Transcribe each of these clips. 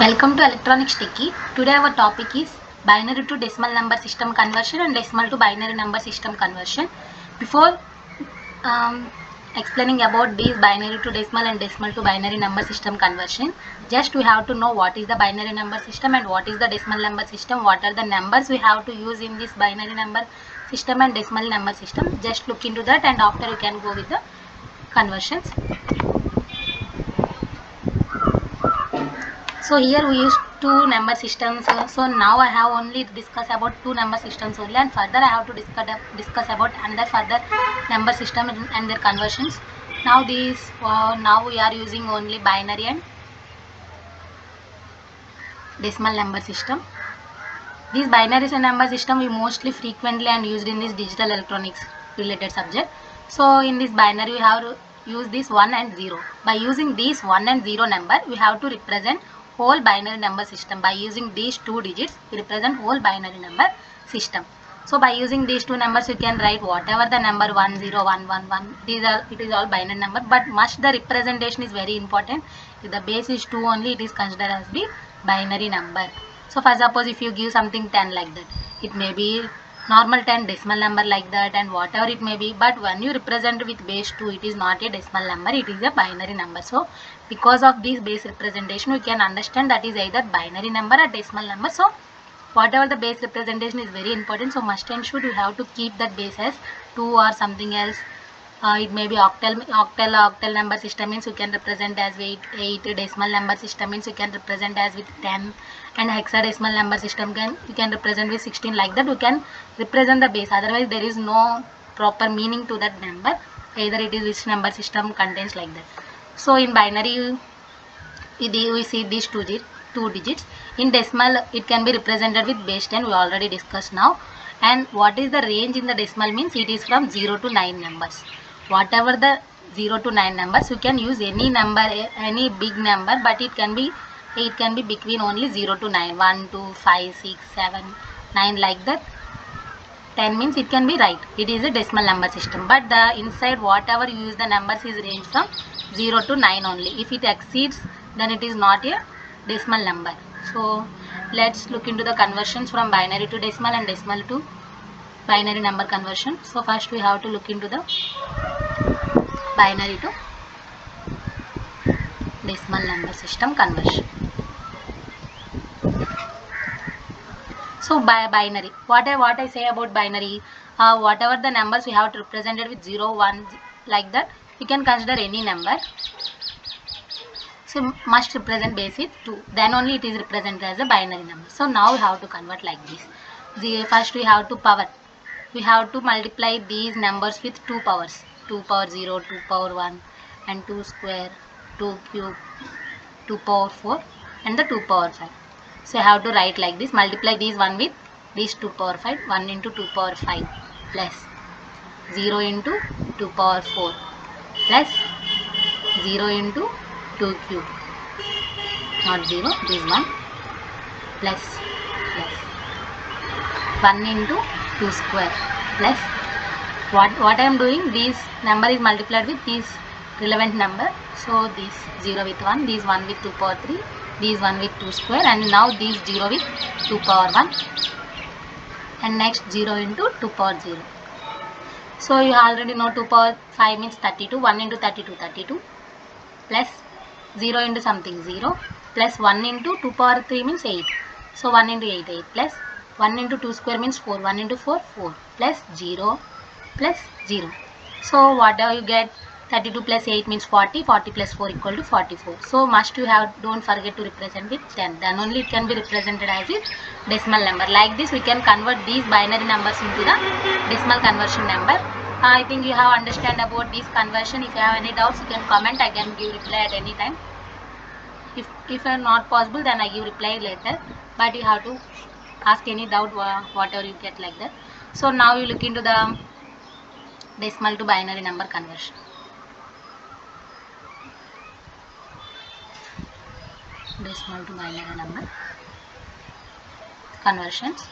Welcome to Electronics Techie. Today our topic is binary to decimal number system conversion and decimal to binary number system conversion. Before explaining about these binary to decimal and decimal to binary number system conversion, just we have to know what is the binary number system and what is the decimal number system, what are the numbers we have to use in this binary number system and decimal number system. Just look into that and after you can go with the conversions. So here we use two number systems. So now I have only discussed about two number systems only, and further I have to discuss about another further number system and their conversions. Now now we are using only binary and decimal number system. These binaries and number system we mostly frequently and used in this digital electronics related subject. So in this binary we have to use this 1 and 0. By using these 1 and 0 number we have to represent whole binary number system. By using these two digits we represent whole binary number system. So by using these two numbers you can write whatever the number 1 0 1 1 1. It is all binary number, but must the representation is very important. If the base is 2 only, it is considered as the binary number. So for suppose if you give something 10 like that, it may be normal 10 decimal number like that and whatever it may be, but when you represent with base 2, it is not a decimal number, it is a binary number. So because of this base representation we can understand that is either binary number or decimal number. So whatever the base representation is very important, so must and should you have to keep that base as 2 or something else. It may be octal number system means you can represent as with 8, decimal number system means you can represent as with 10, and hexadecimal number system you can represent with 16. Like that you can represent the base, otherwise there is no proper meaning to that number, either it is which number system contains like that. So in binary we see these two digits. In decimal it can be represented with base 10, we already discussed now. And what is the range in the decimal means it is from 0 to 9 numbers. Whatever the 0 to 9 numbers, you can use any number, any big number, but it can be between only 0 to 9, 1 2 5 6 7 9 like that. 10 means it can be right, it is a decimal number system, but the inside whatever you use the numbers is range from 0 to 9 only. If it exceeds, then it is not a decimal number. So let's look into the conversions from binary to decimal and decimal to binary number conversion. So first we have to look into the binary to decimal number system conversion. So by binary, what I say about binary, whatever the numbers we have to represent it with 0 1 like that, you can consider any number. So must represent base with 2, then only it is represented as a binary number. So now we have to convert like this. First we have to power. We have to multiply these numbers with 2 powers. 2 power 0, 2 power 1 and 2 square, 2 cube, 2 power 4 and the 2 power 5. So I have to write like this, multiply these one with these 2 power 5, 1 into 2 power 5 plus 0 into 2 power 4 plus 0 into 2 cube, not 0, this one, plus 1 into 2 square plus what I am doing, this number is multiplied with this relevant number. So this 0 with 1, this 1 with 2 power 3, this 1 with 2 square, and now this 0 with 2 power 1 and next 0 into 2 power 0. So you already know 2 power 5 means 32, 1 into 32 32 plus 0 into something 0 plus 1 into 2 power 3 means 8. So 1 into 8 8 plus 1 into 2 square means 4, 1 into 4 4 plus 0 plus 0. So whatever you get, 32 plus 8 means 40, 40 plus 4 equal to 44. So must you have, don't forget to represent with 10, then only it can be represented as a decimal number. Like this we can convert these binary numbers into the decimal conversion number. I think you have understand about this conversion. If you have any doubts you can comment, I can give reply at any time. If not possible then I give reply later, but you have to ask any doubt whatever you get like that. So now you look into the decimal to binary number conversion. Decimal to binary number conversions.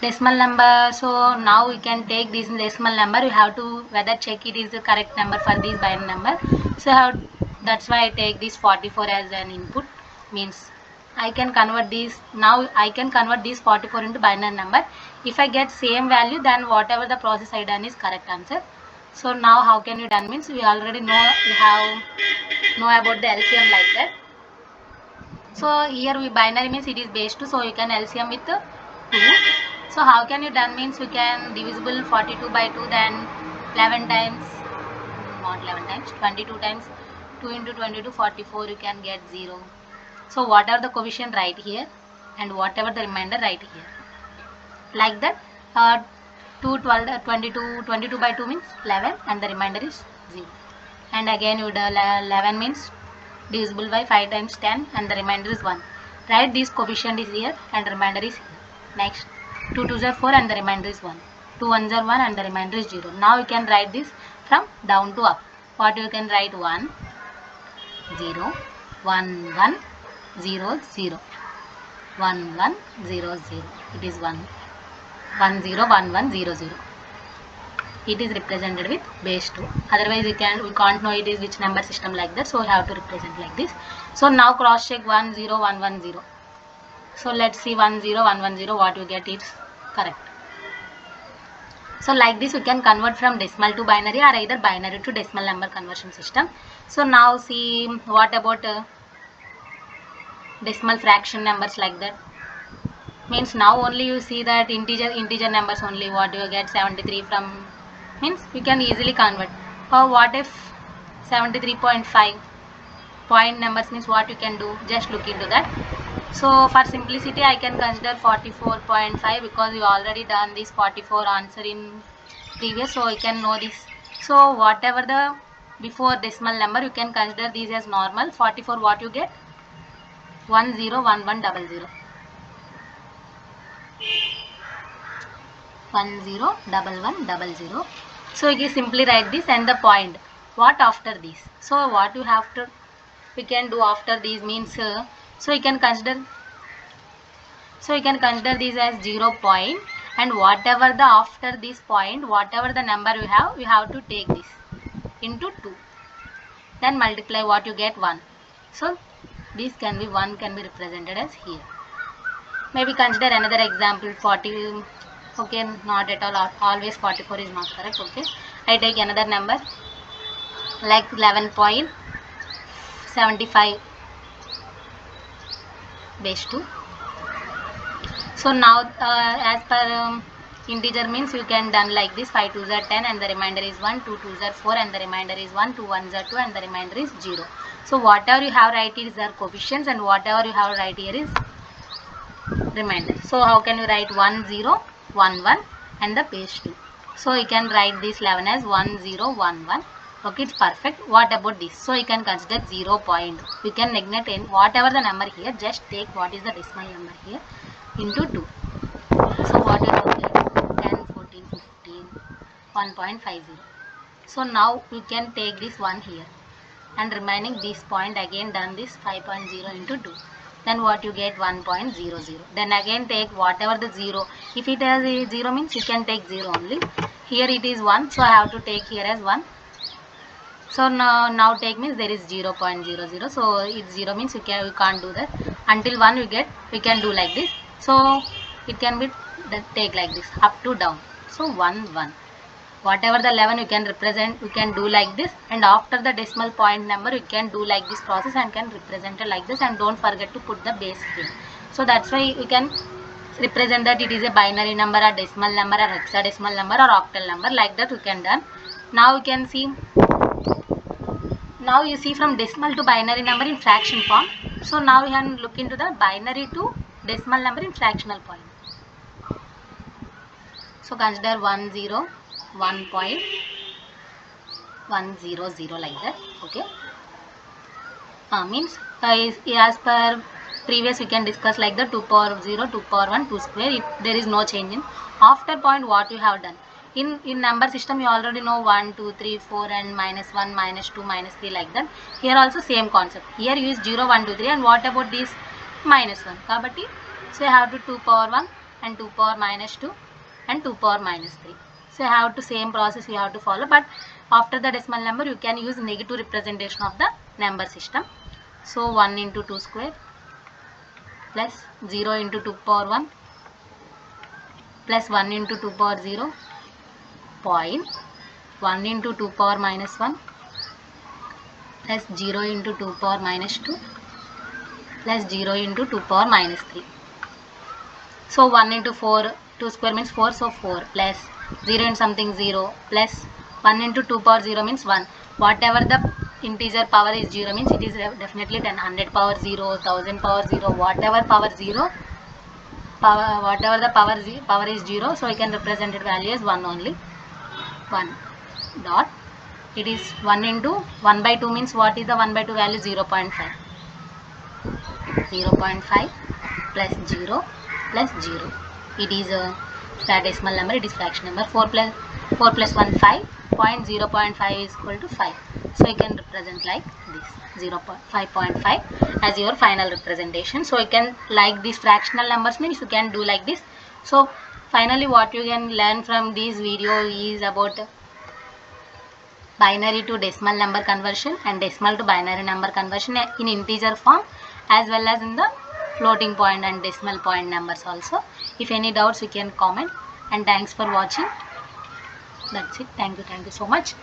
Decimal number, so now we can take this decimal number, we have to whether check it is the correct number for this binary number. So That's why I take this 44 as an input. Means I can convert these. Now I can convert these 44 into binary number. If I get same value, then whatever the process I done is correct answer. So now how can you done means we already know, we have know about the LCM like that. So here we binary means it is base 2, so you can LCM with 2. So how can you done means we can divisible 42 by 2, then 11 times, not 11 times, 22 times 2 into 22, 44, you can get 0. So whatever the coefficient right here and whatever the remainder right here. Like that, 2, 12, 22, 22 by 2 means 11 and the remainder is 0. And again you do 11 means divisible by 5 times 10 and the remainder is 1. Right, this coefficient is here and remainder is here. Next, 2 2s are 4 and the remainder is 1. 2 1s are 1 and the remainder is 0. Now you can write this from down to up. What you can write? 1 0 1 1 0 0 1 1 0 0. It is 1 1 0 1 1 0 0. It is represented with base 2. Otherwise we can't know it is which number system like that, so we have to represent like this. So now cross check 1 0 1 1 0. So let's see 1 0 1 1 0 what you get is correct. So like this we can convert from decimal to binary or either binary to decimal number conversion system. So now see what about decimal fraction numbers like that. Means now only you see that integer numbers only. What do you get? 73 from, means you can easily convert. Or what if 73.5 point numbers means what you can do? Just look into that. So for simplicity I can consider 44.5 because you already done this 44 answer in previous, so you can know this. So whatever the before decimal number you can consider these as normal. 44 what you get? 101100. 101100. So you can simply write this and the point. What after this? So what you have to we can do after these means so you can consider these as 0 point, and whatever the after this point, whatever the number you have to take this into 2, then multiply what you get 1. So this can be 1 can be represented as here. Maybe consider another example 40. Okay, not at all, always 44 is not correct. Okay, I take another number like 11.75 base 2. So now as per integer means you can done like this. 5 2s are 10 and the remainder is 1. 2 2s are 4 and the remainder is 1. 2 1s are 2 and the remainder is 0. So whatever you have right is are coefficients and whatever you have right here is remainder. So how can you write 1 0 1 1 and the base 2? So you can write this 11 as 1 0 1 1. Okay, it's perfect. What about this? So you can consider 0 point. You can neglect in whatever the number here, just take what is the decimal number here into 2. So what you will get? 10 14 15 1.50. So now you can take this one here and remaining this point again done this 5.0 into 2. Then what you get? 1.00. Then again take whatever the 0. If it has a 0 means you can take 0 only. Here it is 1, so I have to take here as 1. So now take means there is 0.00. So it's 0 means you can't do that. Until 1 we can do like this. So it can be take like this up to down. So 1 1. Whatever the 11 you can represent, you can do like this, and after the decimal point number you can do like this process and can represent it like this, and don't forget to put the base here. So that's why you can represent that it is a binary number or decimal number or hexadecimal number or octal number, like that you can done. Now you can see, now you see from decimal to binary number in fraction form. So now we can look into the binary to decimal number in fractional point. So consider 1 0 1.100 like that. Okay, means as per previous we can discuss like the 2 power 0 2 power 1 2 square. There is no change in after point what you have done. In number system you already know 1 2 3 4 and -1 -2 -3 like that. Here also same concept. Here you use 0 1 2 3 and what about this -1 kabatti, so you have to 2 power 1 and 2 power -2 and 2 power -3. So you have to same process you have to follow, but after the decimal number you can use negative representation of the number system. So 1 into 2 square plus 0 into 2 power 1 plus 1 into 2 power 0 point 1 into 2 power minus 1 plus 0 into 2 power minus 2 plus 0 into 2 power minus 3. So 1 into 4, 2 square means 4, so 4 plus 0 into something 0 plus 1 into 2 power 0 means 1. Whatever the integer power is 0 means it is definitely 10. 100 power 0, 1000 power 0, whatever power 0, whatever the power is 0, so I can represent it value as 1 only. 1 dot, it is 1 into 1 by 2 means what is the 1 by 2 value? 0.5. 0.5 plus 0 plus 0. It is a decimal number, it is fraction number. 4 plus 1 5. 0.5 is equal to 5. So you can represent like this 5.5 as your final representation. So you can like these fractional numbers means you can do like this. So finally what you can learn from this video is about binary to decimal number conversion and decimal to binary number conversion in integer form as well as in the floating point and decimal point numbers also. If any doubts you can comment, and thanks for watching. That's it. Thank you so much.